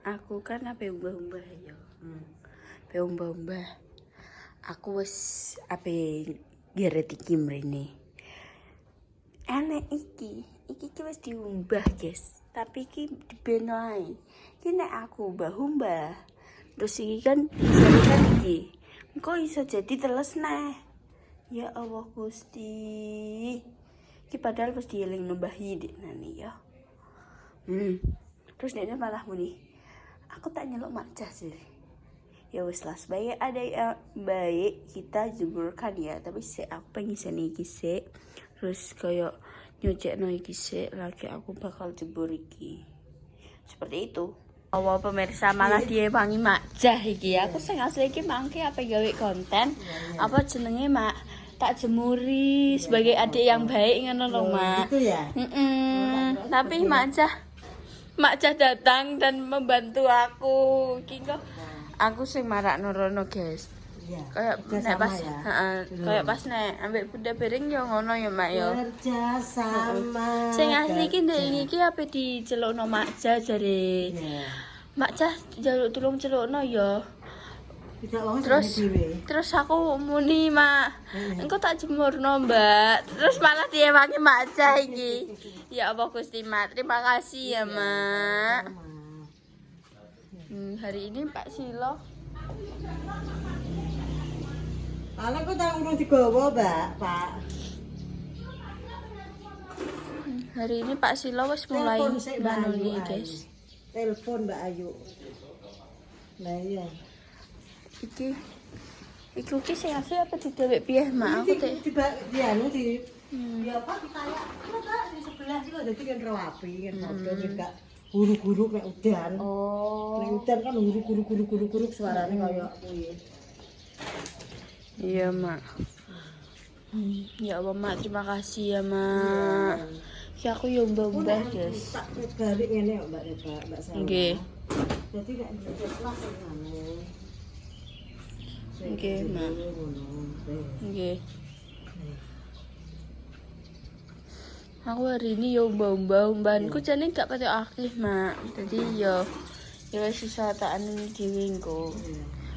Aku kan ape umbah-umbah ya. Ape umbah-umbah. Aku wis ape geret iki mrene. Enek iki wis diumbah, guys. Tapi iki dibeno ae. Iki nek aku umbah-umbah. Terus iki kan kan iki. Engko iso jadi teles neh. Ya Allah Gusti. Iki padahal wis dieling nembahi dik nani ya. Terus dia malah muni. Aku tak nyeluk macah sih. Ya wis lah, sebaik ada yang baik kita jeburkan ya. Tapi aku pengen seni iki sik. Terus kayak nyucekno iki sik lagi aku bakal jebur iki. Seperti itu. Awal pemirsa malah dia wangi macah iki. Aku sing asli iki mangke apa gawe konten. Apa jenenge mak tak jemuri sebagai adik yang baik ngono lho mak. Gitu ya. Tapi Makcah datang dan membantu aku. Kiko aku sing marak nurono, guys. Iya. Kayak nek pas ya. kayak pas nek ambek bunda piring yo ngono ya, Mak yo. Kerja sama. Sing asli iki ndek iki ape dicelukno Makcah jare. Iya. Makcah jaluk tulung celukno yo. Terus aku muni mak, engko tak jemurno mbak. Terus malah diewangi Makcah iki. Ya Allah Gusti Mak, terima kasih ya mak. Hari ini Pak Silo. Ala kok tak urung digawa, Mbak, Pak. Hari ini Pak Silo wis mulai manuni, guys. Telepon Mbak Ayu. Lah iya. Iki sing asli apa didewek piye mak? Aku teh dianu di ya apa dikayak Mbak di sebelah iki lho dadi kan rapi kan padha juga guru-guru nek udan. Oh. Nek udan kan guru-guru suarane kaya kuwi. Iya mak. Ya Allah mak, terima kasih ya mak. Ya aku yo mbah-mbah guys. Tak balik ngene kok Mbak Sarah. Nggih. Jadi nek njajal kelas ngono. Nggih, Mak. Nggih. Aku hari ini yo mbah-mbahanku jane gak patek akeh, Mak. Jadi yo wis susah tak anu dhewe engko.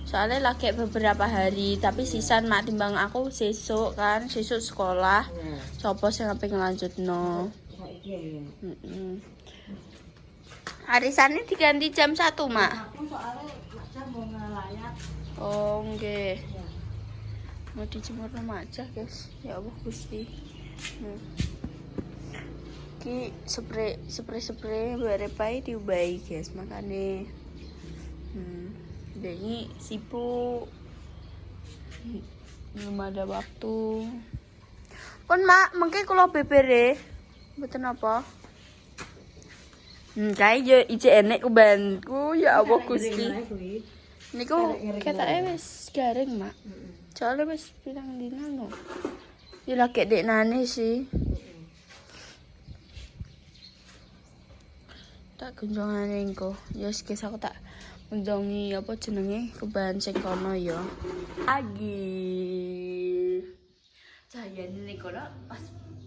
Soalnya lagi beberapa hari, tapi sisan mak timbang aku sesuk sekolah. Sopo sing ape ngelanjutno. Arisannya diganti jam 1, Mak. Aku soalnya macam mau ngelayat. Oh, nggih. Mau dijemurno macah, guys. Ya Allah Gusti. Ki spray berepai diubahi, guys. Makane ini sibuk. Belum ada waktu. Pun mak, mungkin kalau bebere mboten apa? Kae yo ije enek kubanku, ya Allah Gusti. Niku ketake wis garing, Mak. Soale wis pirang dina no. Ya lagi dek nane sih. Tak kunjungane engko. Ya wis aku tak kunjungi apa jenenge keban sing kono ya. Agi. Cahayane niku pas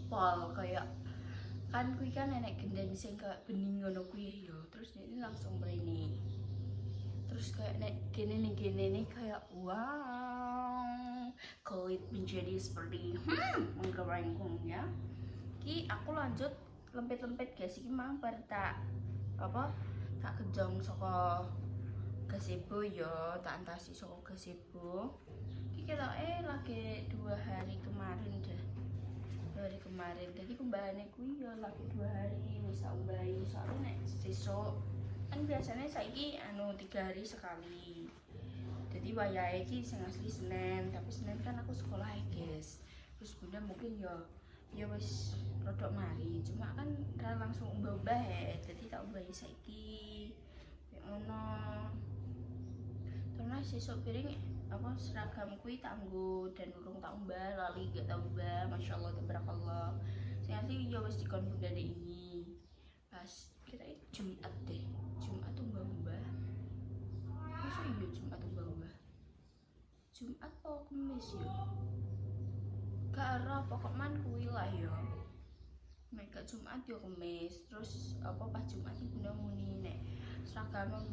pol kayak kan kuwi kan enek gendeng sing kayak bening ngono kuwi ya. Terus ini langsung mrene. Terus kayak nek gini nih kayak wow, kulit menjadi seperti menggerenggung ya. Ki aku lanjut lempet guys, iki mang bar tak kejong saka gazebo ya, tak antasi saka gazebo. Ki ketok lagi 2 hari kemarin dah. 2 hari kemarin. Jadi kembahane kuwi ya lagi 2 hari wis tak umbahi. Soalnya nek sesuk kan biasanya saiki 3 hari sekali. Jadi wayahe iki sing asli Senin, tapi Senin kan aku sekolah guys. Terus bunda mungkin ya wis rodok mari, cuma kan ra langsung umbah-umbah jadi tak umbahi saiki. Kayak ngono. Terus sesuk piring seragam kuwi tak nggo dan urung tak umbah, lali gak tak umbah. Masyaallah tabarakallah. Sing asli ya wis dikon bunda ini. Pas kita Jumat deh. Jumat umbah-umbah. Masa iya Jumat umbah-umbah? Jumat apa Kamis ya? Gak arah pokok man kuwi lah ya. Nek Jumat ya Kamis. Terus pas Jumat iki bunda muni nek seragam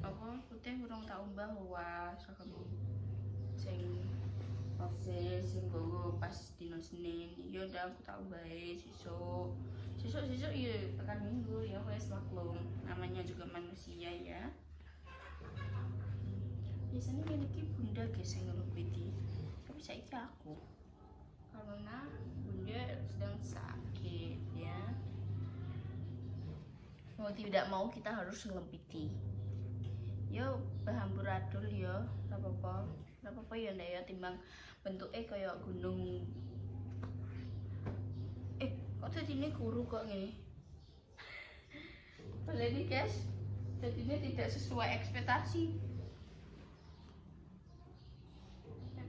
apa putih urung tak umbah wae seragam sing osis sing gogo pas dino Senin ya udah aku tak umbahe sesuk ya pekan minggu ya wes maklum namanya juga manusia ya. Biasanya ini bunda guys yang ngelumpiti tapi saiki aku karena bunda sedang sakit ya. Mau tidak mau kita harus ngelempiti. Yo berhamburadul yo, nggak apa-apa ya ndak ya timbang bentuknya kayak gunung. Kok tadinya kuru kok gini? Boleh nih guys, tadinya tidak sesuai ekspektasi.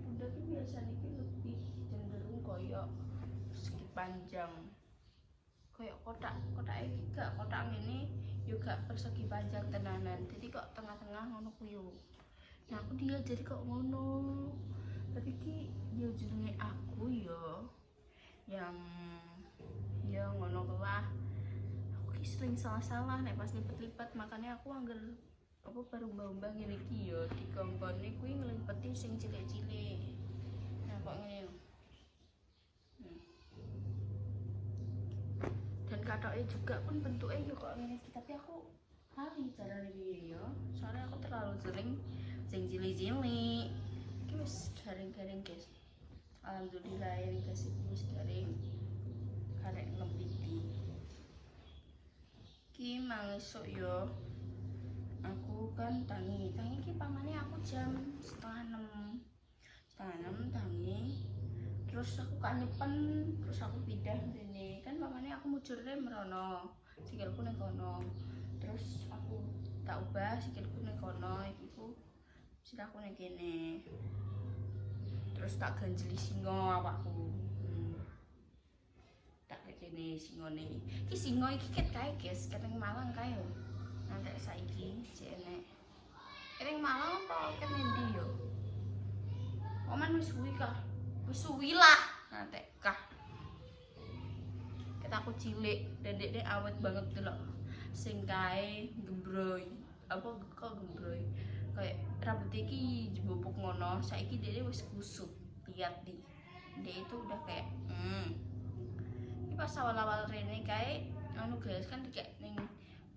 Bunda tuh biasanya lebih cenderung kayak persegi panjang. Kayak kotaknya gak kotak ini juga persegi panjang tenanan. Jadi kok tengah-tengah ngono kuyu. Nah aku dia jadi kok ngono. Tapi ki dia jenenge aku yo yang ya ngono lah. Aku ki sering salah nek pas lipet-lipet makanya aku angger apa baru mbah-mbah ngene iki yo dikongkone kuwi nglipeti sing cilik-cilik. Nah kok ngene lho. Dan katoknya juga pun bentuknya yo kok ngene iki tapi aku hari carane piye yo. Soalnya aku terlalu sering sing cilik-cilik. Iki wis garing-garing guys. Alhamdulillah ya dikasih wis garing. Karek ngempiti. Ki mang esuk yo. Aku kan tangi ki pamane aku jam 5:30 tangi. Terus aku kanyepen, terus aku pindah rene. Kan pamane aku mujurne merono, sikilku ning kono. Terus aku tak ubah sikilku ning kono, iku sikilku ning kene. Terus tak ganjeli singa awakku. Tak kene singone. Iki singa iki ket kae, guys, keteng Malang kae lho. Nanti saiki jene. Keteng Malang apa ket ndi yo? Oman wis suwi kah? Wis suwi lah. Nanti kah. Ket aku cilik, dedek awet banget delok. Sing kae gembroy. Apa kok gembroy? Kayak rambut iki jebobok ngono. Saiki dede wis kusut. Lihat di. Dia itu udah kayak Ini pas awal-awal rene kae anu guys kan kayak ning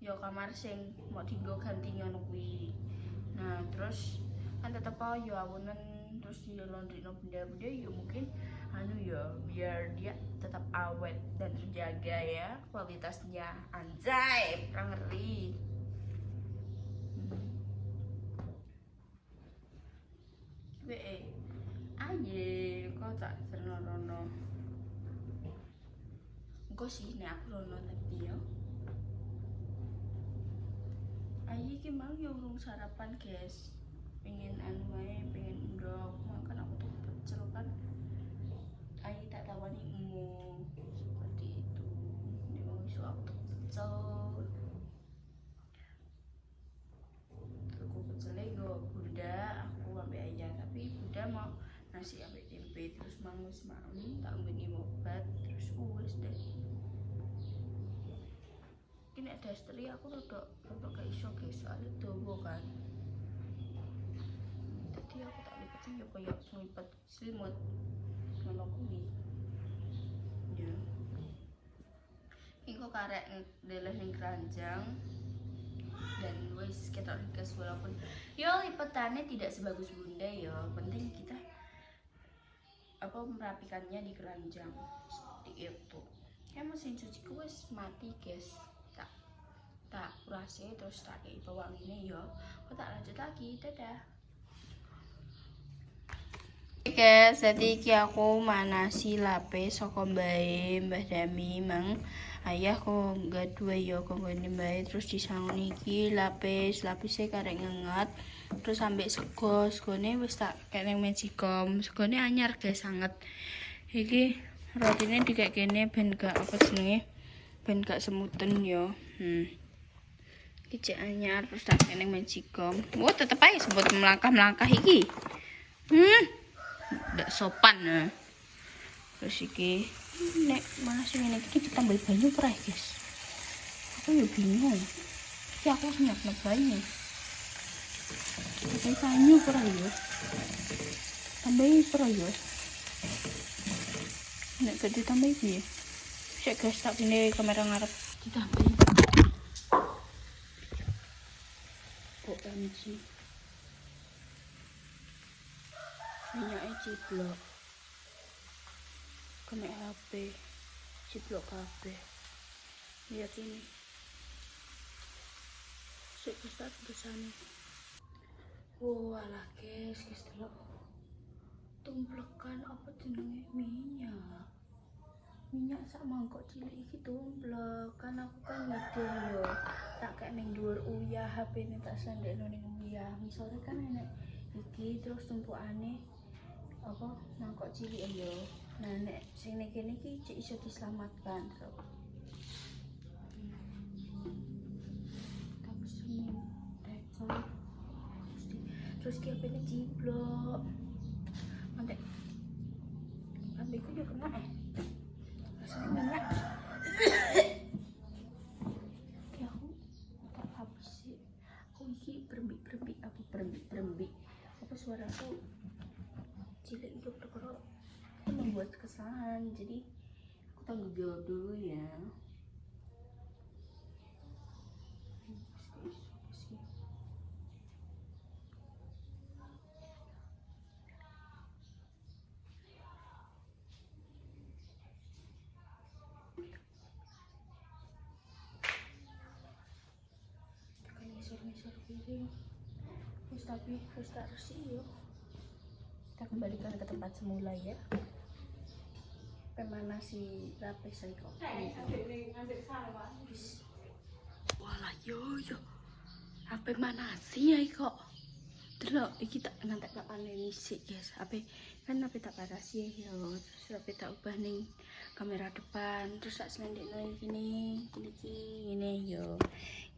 yo kamar sing mau dienggo ganti ngono kuwi. Nah, terus kan tetep yo awunen terus yo laundryno benda-benda yo mungkin anu yo biar dia tetap awet dan terjaga ya kualitasnya. Anjay, kurang ngeri. Aye, kok tak ternono. Engko sih nek aku rono tapi yo. Ayi ki mang yo urung sarapan, guys. Pengen anu wae, pengen ndok, makan aku tuh pecel kan. Ayi tak tawani emu seperti itu. Dia mau isu aku tuh pecel. Aku pecelnya go bunda, aku ambil ayah tapi bunda mau nasi ambil tempe terus mangus tak ambil obat terus wes deh. Ini ada stri aku rodok gak iso guys soalnya dobo kan. Jadi aku tak lipetin ya kayak ngelipet selimut ngono kuwi. Ya. Iku karek ndeleh ning keranjang dan wis ketok ringkes walaupun yo lipetannya tidak sebagus bunda yo. Penting kita apa merapikannya di keranjang seperti itu. Kayak mesin cuciku wis mati guys. Tak kurasi terus tak kayak bawang ini yo. Aku tak lanjut lagi, dadah. Guys, jadi iki aku manasi lape saka mbae Mbah Dami mang ayahku gadwe yo konggone mbae terus disangun iki lapisnya karek ngengat terus ambek segone wis tak keneng magicom segone anyar guys sangat iki rotine dikek kene ben gak apa jenenge ben gak semuten yo iki anyar terus tak keneng magicom tetep ae sebut melangkah iki ndak sopan nah. Terus iki nek malah sing ngene iki ditambah banyu ora guys aku yo bingung Ya aku senyak lebay tapi sanyu pernah ya tambahin pernah ya nek gak ditambahin ya saya guys tak pindah kamera ngarep ditambahin OMG minyaknya ciblok kena HP ciblok HP lihat ini saya guys tak kesana. Walah guys delok tumplekan apa jenenge minyak sak mangkok cilik iki tumplek kan aku kan ngidul yo tak kayak ning dhuwur uyah HP ini tak sandekno ning uyah misalnya kan enek iki terus tumpukane apa mangkok cilik yo nah nek sing nek kene iki cek iso diselamatkan so. Tapi senin dekel terus ki HP-ne ciblok mantek ambilku juga kena rasanya minyak ya aku tak habis sih aku iki berembik aku berembik apa suara aku cilik itu perkara itu membuat kesalahan jadi aku tanggung jawab dulu ya. Ngisor piring terus tapi terus tak bersih yuk kita kembalikan ke tempat semula ya pemanasi lapis saya kok walah yo apa manasi ya kok delok iki tak ngantek tak paneni sik guys apa kan apa tak parasi ya terus apa tak ubah ning kamera depan terus tak selendekno gini yo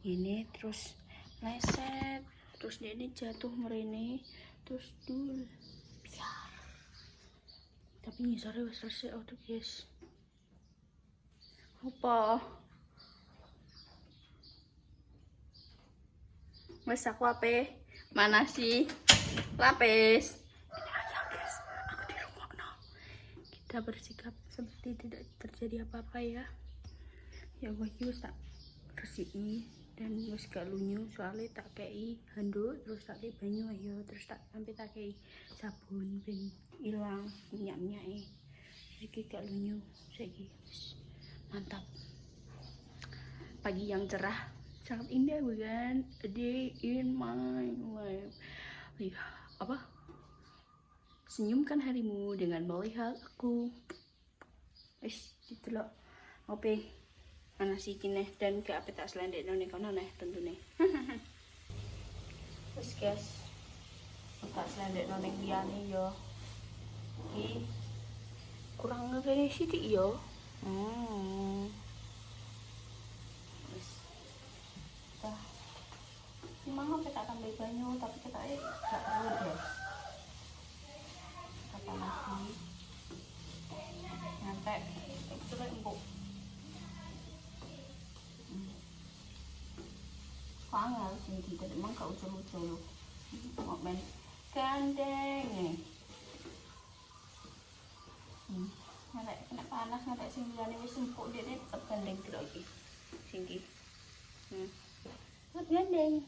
ini terus leset terus dia ini jatuh merene terus dul biar tapi ngisore wis resik auto guys apa wis aku ape mana sih lapis ini aja guys aku di rumah no. Kita bersikap seperti tidak terjadi apa-apa ya ya gue wis tak bersihin dan wis gak lunyu soalnya tak kei handuk terus tak kei banyu ayo terus tak sampai tak kei sabun ben hilang minyak-minyaknya jadi gak lunyu saiki mantap pagi yang cerah sangat indah bukan a day in my life apa senyumkan harimu dengan melihat aku gitu loh oke mana sih kini dan ke apa tak selendek nih kono nih tentu nih terus guys tak selendek nih liane yo ki kurang ngegini sidik yo terus dah memang apa tak tambah banyak tapi kita gak perlu guys apa lagi nyampe itu kan empuk pangal sing kita emang kau ucul-ucul mau main gandeng nih ngantek kena panas ngantek sing liyane wis empuk dene tetep gandeng terus iki sing iki tetep gandeng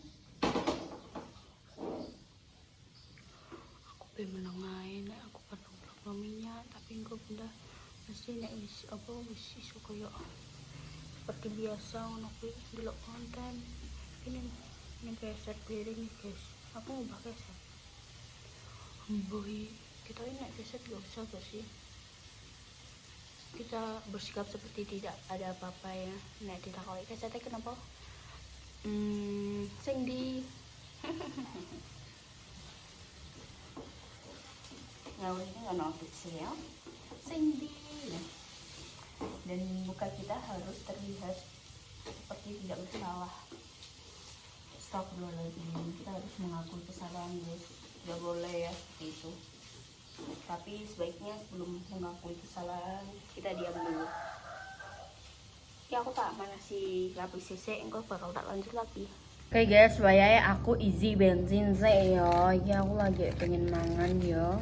aku pengen menengahin nek aku perlu minyak tapi engko benda mesti nek wis apa wis iso koyo seperti biasa ngono kuwi delok konten ini geser piring nih guys aku mau pakai geser boy kita ini geser gak usah gak sih kita bersikap seperti tidak ada apa-apa ya nek ditakoni gesernya kenapa sing di ngawur ini nggak notif sih ya sing di dan muka kita harus terlihat seperti tidak bersalah. Stop dulu lagi, kita harus mengakui kesalahan guys, nggak boleh ya seperti itu. Tapi sebaiknya sebelum mengakui kesalahan kita diam dulu. Ya aku tak mana si lapis CC, engkau bakal tak lanjut lagi. Oke guys, wayahe aku isi bensin sih ya. Iki aku lagi pengen mangan ya.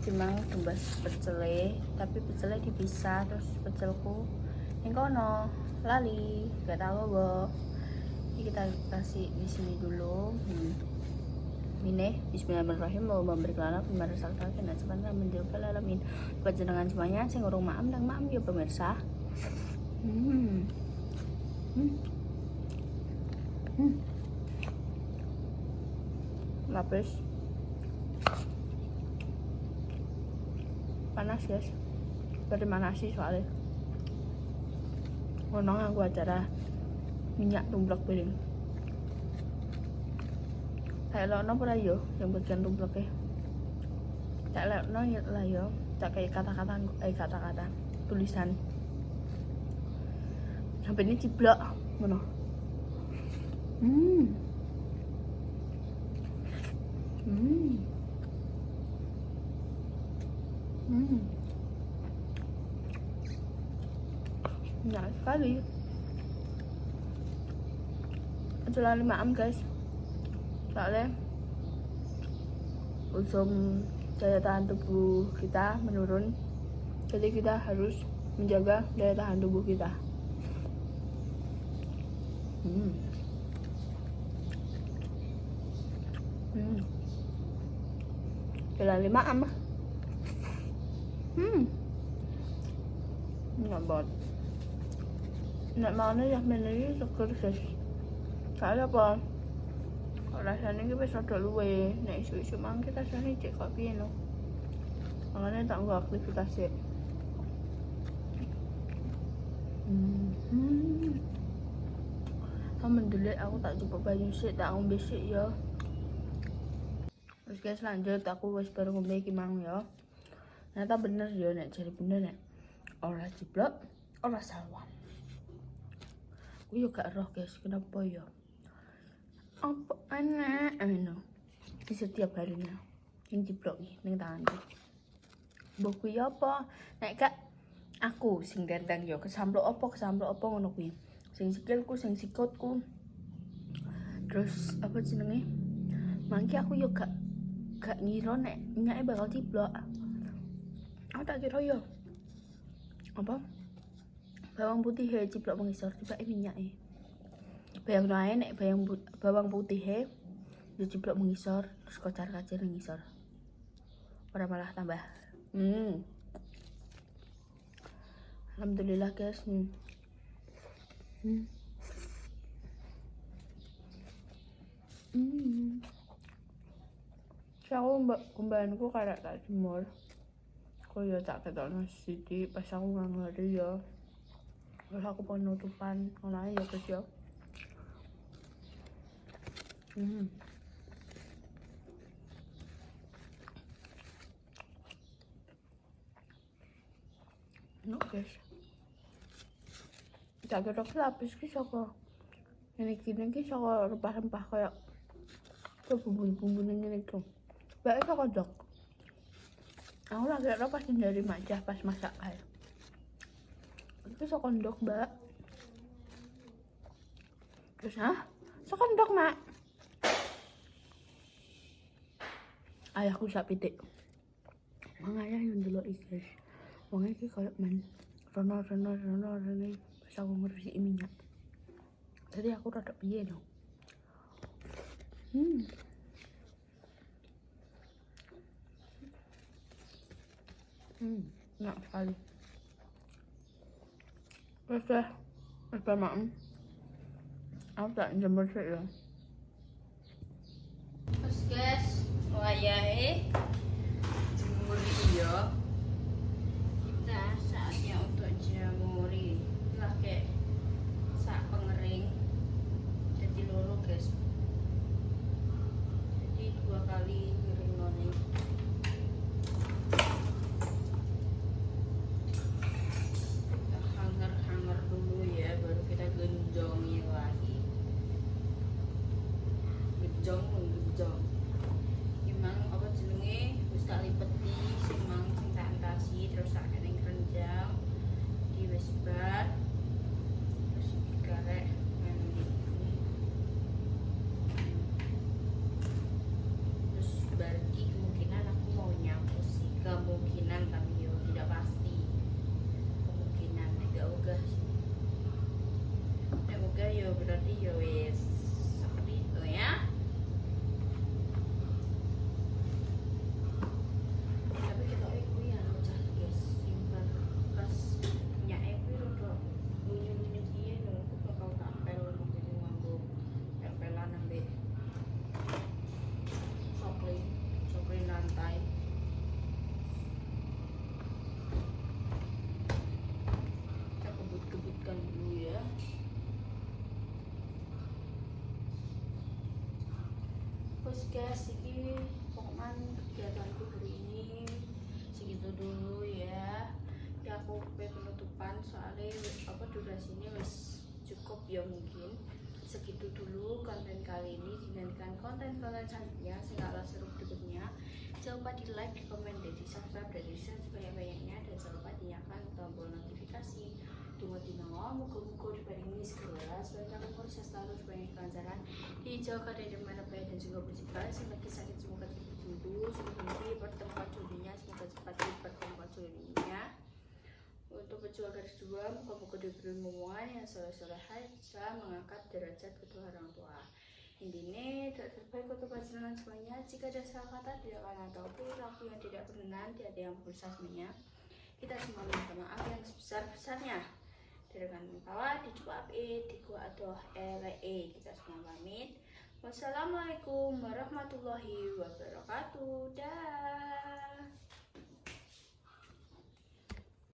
Cimang tumbas pecele, tapi pecele dipisah terus pecelku yang kono lali, gak tahu boh. Ini kita kasih di sini dulu. Ini bismillahirrahmanirrahim wa berkelana pemirsa sekalian dan sebenarnya menjauhkan alamin buat jenengan semuanya sing urung maam dan maam ya pemirsa. Lapis panas guys, dari mana sih soalnya ngonong aku acara minyak tumplek piring kayak lono pura yo yang bagian tumpleknya kayak lono lah yo tak kayak kata-kata tulisan sampai ini ciblok mana enak sekali. Jalan 5 guys, soalnya usum daya tahan tubuh kita menurun, jadi kita harus menjaga daya tahan tubuh kita. Jalan 5 enak banget. Nek mau nih yang ini seger guys. Soalnya apa? Rasanya kita bisa ada luwe. Nek isu-isu mang kita rasanya cek kopi no. Makanya tak nggak aktivitas ya. Alhamdulillah aku tak coba banyu sih, tak ngombe sih ya. Terus guys lanjut aku wis baru ngombe iki mang ya. Ternyata bener ya nek jadi bener nek ora jiblok, ora sawah. Aku juga gak roh guys, kenapa ya? Apa anak? Di setiap harinya yang jiblok nih, ning tanganku. Buku ya apa? Nek kak aku sing dendang ya kesamplok apa ngono kuwi. Sing sikilku, sing sikutku. Terus apa jenenge? Mangki aku yo gak ngira nek minyake bakal jiblok. Aku tak kira yo apa? Bawang putih ciplok mengisor tiba minyak bayang naik nek bawang putih ciplok mengisor terus kocar-kacir mengisor ora malah tambah alhamdulillah guys. Aku kembahanku kayak tak jemur aku ya tak ketokno sithik pas aku ngangari ya. Terus aku penutupan ngono ya guys ya. No guys. Tak kira lapis ki saka ini kini ki saka rempah-rempah kayak bumbu-bumbu ngene iki. Bae saka dok. Aku lagi pas dari macah pas masak air. Itu sokondok mbak. Terus sokondok mak. Ayahku sak pitik. Mangaya yang dulu guys. Wong iki koyo men rono pas aku ngresiki minyak. Jadi aku rada piye no. Enak sekali. Terus maam. Aku tak jemur sih ya. Terus guys, wayahe jemuri ya. Kita saatnya untuk jemuri. Pakai sak pengering. Jadi loro guys. Jadi 2 kali ngering noni. Hanger dulu ya, baru kita genjongin lagi. Genjong. Gimana apa jenenge? wis guys, iki pokoknya kegiatanku hari ini segitu dulu ya. Ya aku penutupan soalnya apa durasinya wis cukup ya, mungkin segitu dulu konten kali ini. Dinantikan konten-konten selanjutnya segala seru berikutnya. Jangan lupa di like, di komen, dan di subscribe, dan di share sebanyak-banyaknya, dan jangan lupa dinyalakan tombol notifikasi. Tunggu dino, muka-muka dibanding segala selain aku proses selalu banyak kelancaran dijauhkan dari mana baik dan juga berjika semakin sakit semoga cepat sembuh, semoga bertemu jodohnya, semoga cepat bertemu jodohnya. Untuk pejuang garis dua, muka-muka diberi momongan yang soleh-soleha bisa mengangkat derajat kedua orang tua. Intinya terbaik untuk panjenengan semuanya. Jika ada salah kata tidak akan ataupun aku yang tidak berkenan, tidak ada yang berusaha semuanya. Kita semua minta maaf yang sebesar-besarnya. Dengan mengkawa dicuap diku atau kita semua pamit. Wassalamualaikum warahmatullahi wabarakatuh. Dah.